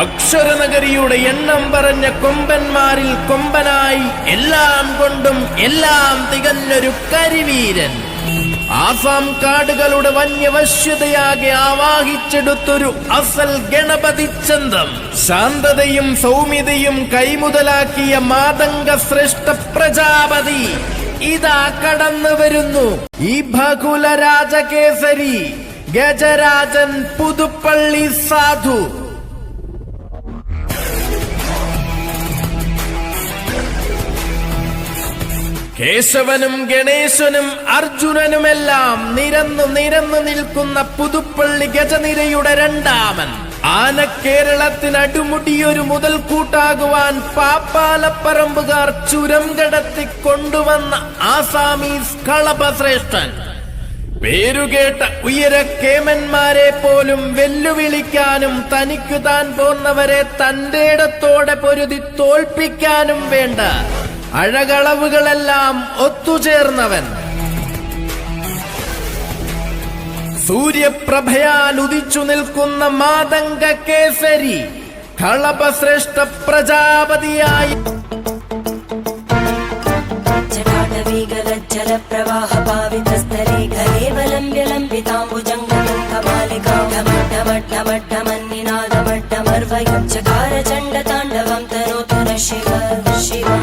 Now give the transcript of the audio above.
അക്ഷരനഗരിയുടെ എണ്ണം പറഞ്ഞ കൊമ്പന്മാരിൽ കൊമ്പനായി എല്ലാം കൊണ്ടും എല്ലാം തികഞ്ഞൊരു കരിവീരൻ. ആസാം കാടുകളുടെ വന്യവശ്യതയാകെ ആവാഹിച്ചെടുത്തൊരു അസൽ ഗണപതി ചന്തം. ശാന്തതയും സൗമ്യതയും കൈമുതലാക്കിയ മാതംഗ ശ്രേഷ്ഠ പ്രജാപതി ഇതാ കടന്നു വരുന്നു. ഈ ഭകുല രാജകേസരി ഗജരാജൻ പുതുപ്പള്ളി സാധു. കേശവനും ഗണേശനും അർജുനനുമെല്ലാം നിരന്നു നിൽക്കുന്ന പുതുപ്പള്ളി ഗജനിരയുടെ രണ്ടാമൻ. ആനക്കേരളത്തിന് അടിമുടിയൊരു മുതൽക്കൂട്ടാകുവാൻ പാപ്പാലപ്പറമ്പുകാർ ചുരം കടത്തി കൊണ്ടുവന്ന ആസാമീസ് കളഭശ്രേഷ്ഠൻ. പേരുകേട്ട ഉയരക്കേമന്മാരെ പോലും വെല്ലുവിളിക്കാനും തനിക്കു താൻ പോന്നവരെ തന്റെ ഇടത്തോടെ പൊരുതി തോൽപ്പിക്കാനും വേണ്ട അഴകളവുകളെല്ലാം ഒത്തുചേർന്നവൻ. സൂര്യപ്രഭയാൽ ഉദിച്ചു നിൽക്കുന്ന മാതംഗ കേസരി കളഭശ്രേഷ്ഠ പ്രജാപതിയായി ജലപ്രവാഹ പാവിതസ്ഥലേ ഘലേവലംബ്യലംബിതാംബുജംഗമന്നിനാദമട്ടമർവയം ചകാര ചണ്ഡ താണ്ഡവം തനോതു നഃ ശിവം.